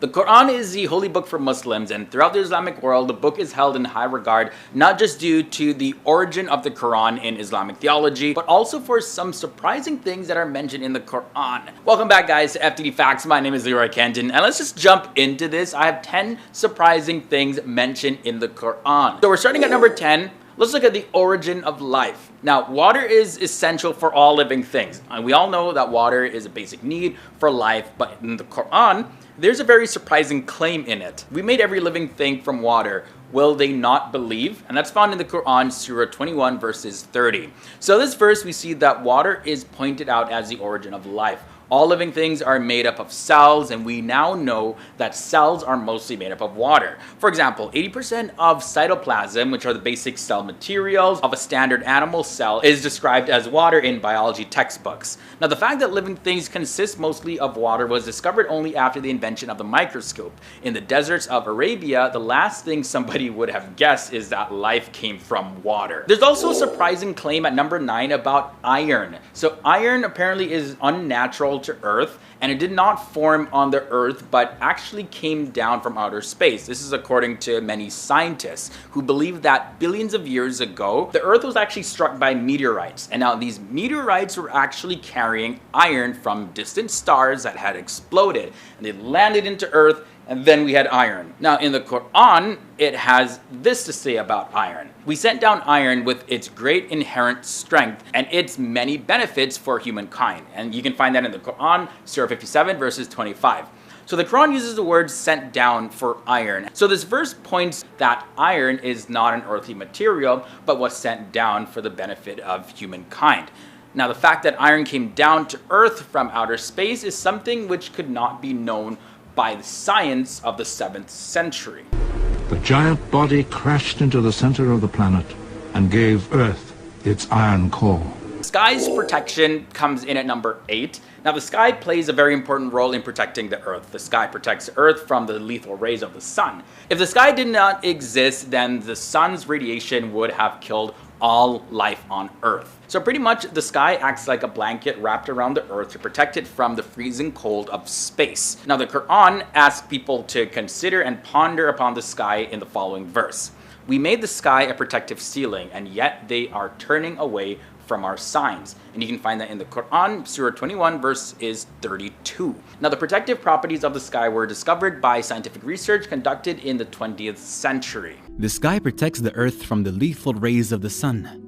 The Quran is the holy book for Muslims, and throughout the Islamic world, the book is held in high regard, not just due to the origin of the Quran in Islamic theology, but also for some surprising things that are mentioned in the Quran. Welcome back, guys, to FTD Facts. My name is Leroy Kenton, and let's just jump into this. I have 10 surprising things mentioned in the Quran. So we're starting at number 10. Let's look at the origin of life. Now, water is essential for all living things. And we all know that water is a basic need for life, but in the Quran, there's a very surprising claim in it. We made every living thing from water. Will they not believe? And that's found in the Quran, Surah 21, verses 30. So this verse, we see that water is pointed out as the origin of life. All living things are made up of cells, and we now know that cells are mostly made up of water. For example, 80% of cytoplasm, which are the basic cell materials of a standard animal cell, is described as water in biology textbooks. Now, the fact that living things consist mostly of water was discovered only after the invention of the microscope. In the deserts of Arabia, the last thing somebody would have guessed is that life came from water. There's also a surprising claim at number 9 about iron. So iron apparently is unnatural to Earth, and it did not form on the Earth but actually came down from outer space. This is according to many scientists who believe that billions of years ago the Earth was actually struck by meteorites, and now these meteorites were actually carrying iron from distant stars that had exploded, and they landed into Earth, and then we had iron. Now in the Quran, it has this to say about iron. We sent down iron with its great inherent strength and its many benefits for humankind. And you can find that in the Quran, Surah 57, verses 25. So the Quran uses the word sent down for iron. So this verse points that iron is not an earthly material, but was sent down for the benefit of humankind. Now the fact that iron came down to Earth from outer space is something which could not be known by the science of the 7th century. The giant body crashed into the center of the planet and gave Earth its iron core. Sky's protection comes in at number 8. Now the sky plays a very important role in protecting the Earth. The sky protects the Earth from the lethal rays of the sun. If the sky did not exist, then the sun's radiation would have killed all life on Earth. So pretty much the sky acts like a blanket wrapped around the Earth to protect it from the freezing cold of space. Now the Quran asks people to consider and ponder upon the sky in the following verse. We made the sky a protective ceiling, and yet they are turning away from our signs. And you can find that in the Quran, Surah 21, verse is 32. Now the protective properties of the sky were discovered by scientific research conducted in the 20th century. The sky protects the Earth from the lethal rays of the sun.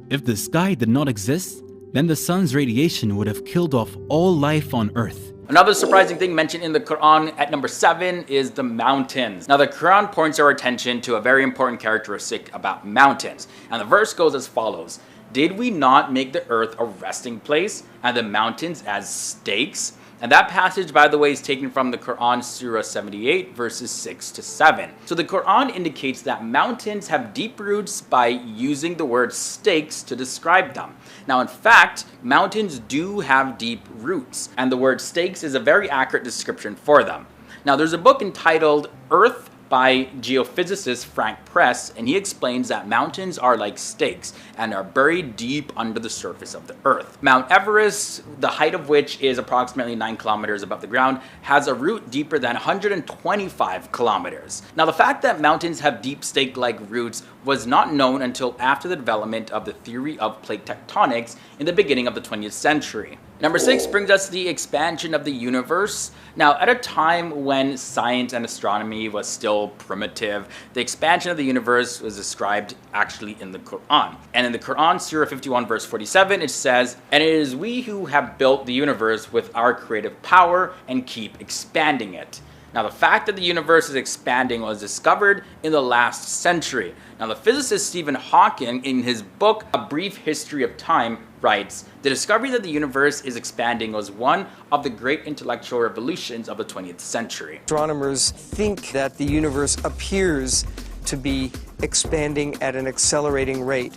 If the sky did not exist, then the sun's radiation would have killed off all life on Earth. Another surprising thing mentioned in the Quran at number 7 is the mountains. Now the Quran points our attention to a very important characteristic about mountains. And the verse goes as follows. Did we not make the earth a resting place and the mountains as stakes? And that passage, by the way, is taken from the Quran, Surah 78, verses 6 to 7. So the Quran indicates that mountains have deep roots by using the word stakes to describe them. Now, in fact, mountains do have deep roots, and the word stakes is a very accurate description for them. Now, there's a book entitled Earth by geophysicist Frank Press, and he explains that mountains are like stakes and are buried deep under the surface of the Earth. Mount Everest, the height of which is approximately 9 kilometers above the ground, has a root deeper than 125 kilometers. Now the fact that mountains have deep stake-like roots was not known until after the development of the theory of plate tectonics in the beginning of the 20th century. Number 6 brings us the expansion of the universe. Now, at a time when science and astronomy was still primitive, the expansion of the universe was described actually in the Quran. And in the Quran, Surah 51, verse 47, it says, "And it is we who have built the universe with our creative power and keep expanding it." Now, the fact that the universe is expanding was discovered in the last century. Now, the physicist Stephen Hawking, in his book, A Brief History of Time, writes, "The discovery that the universe is expanding was one of the great intellectual revolutions of the 20th century." Astronomers think that the universe appears to be expanding at an accelerating rate.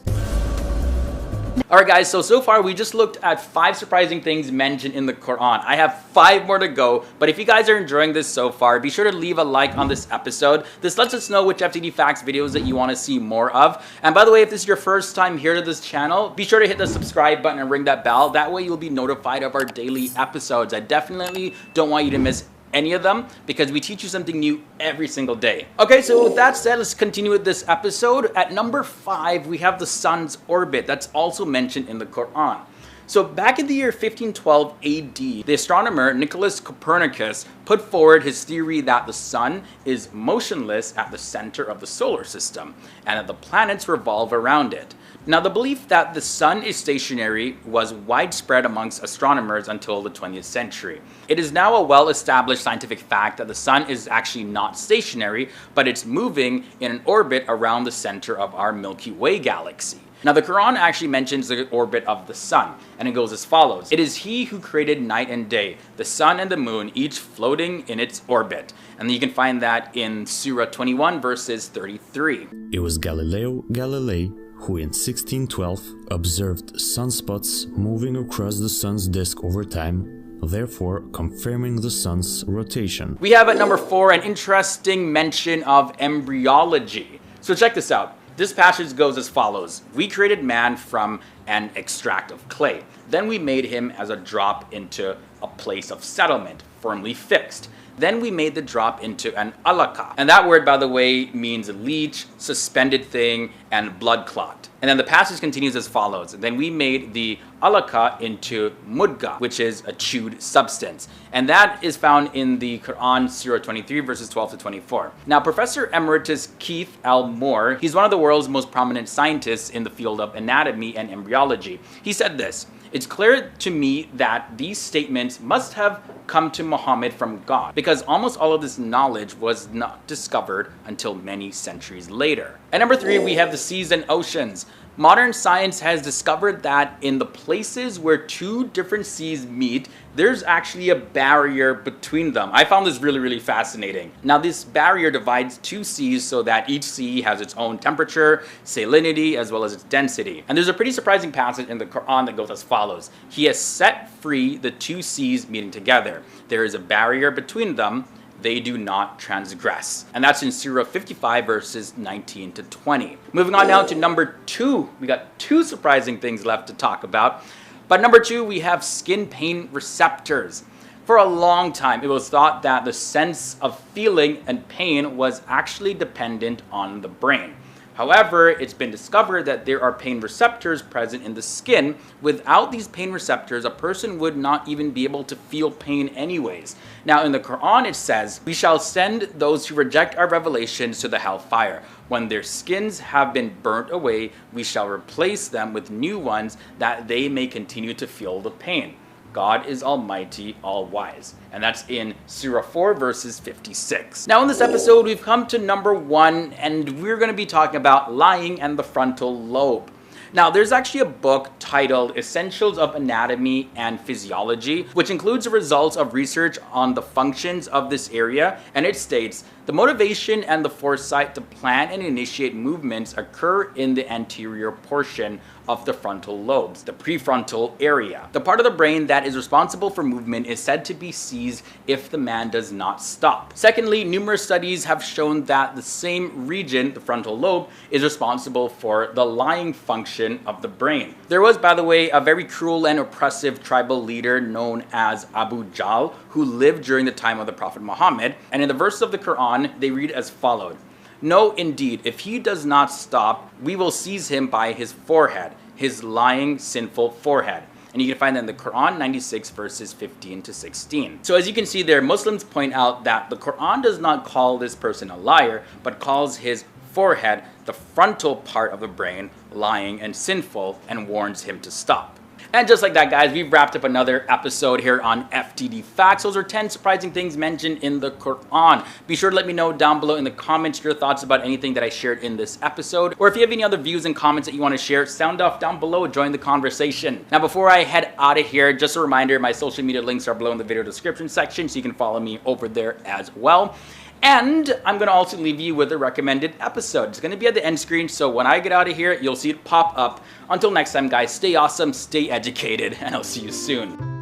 Alright guys, so far we just looked at 5 surprising things mentioned in the Quran. I have 5 more to go, but if you guys are enjoying this so far, be sure to leave a like on this episode. This lets us know which FTD Facts videos that you want to see more of. And by the way, if this is your first time here to this channel, be sure to hit the subscribe button and ring that bell. That way you'll be notified of our daily episodes. I definitely don't want you to miss any of them because we teach you something new every single day. Okay, so with that said, let's continue with this episode. At number 5, we have the sun's orbit. That's also mentioned in the Quran. So back in the year 1512 AD, the astronomer Nicholas Copernicus put forward his theory that the sun is motionless at the center of the solar system and that the planets revolve around it. Now, the belief that the sun is stationary was widespread amongst astronomers until the 20th century. It is now a well-established scientific fact that the sun is actually not stationary, but it's moving in an orbit around the center of our Milky Way galaxy. Now, the Quran actually mentions the orbit of the sun, and it goes as follows. It is he who created night and day, the sun and the moon, each floating in its orbit. And you can find that in Surah 21, verses 33. It was Galileo Galilei who in 1612 observed sunspots moving across the sun's disk over time, therefore confirming the sun's rotation. We have at number 4 an interesting mention of embryology. So check this out. This passage goes as follows. We created man from an extract of clay. Then we made him as a drop into a place of settlement, firmly fixed. Then we made the drop into an alaka. And that word, by the way, means leech, suspended thing, and blood clot. And then the passage continues as follows. Then we made the alaka into mudga, which is a chewed substance. And that is found in the Quran, Surah 23, verses 12 to 24. Now, Professor Emeritus Keith L. Moore, he's one of the world's most prominent scientists in the field of anatomy and embryology. He said this: "It's clear to me that these statements must have come to Muhammad from God, because almost all of this knowledge was not discovered until many centuries later." At number 3, we have the seas and oceans. Modern science has discovered that in the places where two different seas meet, there's actually a barrier between them. I found this really, really fascinating. Now, this barrier divides two seas so that each sea has its own temperature, salinity, as well as its density. And there's a pretty surprising passage in the Quran that goes as follows. He has set free the two seas meeting together. There is a barrier between them. They do not transgress. And that's in Surah 55, verses 19 to 20. Moving on now to number 2. We got 2 surprising things left to talk about. But number 2, we have skin pain receptors. For a long time, it was thought that the sense of feeling and pain was actually dependent on the brain. However, it's been discovered that there are pain receptors present in the skin. Without these pain receptors, a person would not even be able to feel pain anyways. Now, in the Quran, it says, "We shall send those who reject our revelations to the hellfire. When their skins have been burnt away, we shall replace them with new ones that they may continue to feel the pain. God is almighty, all-wise." And that's in Surah 4, verses 56. Now, in this episode, we've come to number 1, and we're going to be talking about lying and the frontal lobe. Now, there's actually a book titled Essentials of Anatomy and Physiology, which includes the results of research on the functions of this area, and it states, "The motivation and the foresight to plan and initiate movements occur in the anterior portion of the frontal lobes, the prefrontal area. The part of the brain that is responsible for movement is said to be seized if the man does not stop. Secondly, numerous studies have shown that the same region, the frontal lobe, is responsible for the lying function of the brain." There was, by the way, a very cruel and oppressive tribal leader known as Abu Jahl, who lived during the time of the Prophet Muhammad, and in the verses of the Quran, they read as follows. "No, indeed, if he does not stop, we will seize him by his forehead, his lying, sinful forehead." And you can find that in the Quran 96, verses 15 to 16. So as you can see there, Muslims point out that the Quran does not call this person a liar, but calls his forehead, the frontal part of the brain, lying and sinful, and warns him to stop. And just like that, guys, we've wrapped up another episode here on FTD Facts. Those are 10 surprising things mentioned in the Quran. Be sure to let me know down below in the comments your thoughts about anything that I shared in this episode. Or if you have any other views and comments that you want to share, sound off down below, join the conversation. Now, before I head out of here, just a reminder, my social media links are below in the video description section, so you can follow me over there as well. And I'm going to also leave you with a recommended episode. It's going to be at the end screen, so when I get out of here, you'll see it pop up. Until next time, guys, stay awesome, stay educated, and I'll see you soon.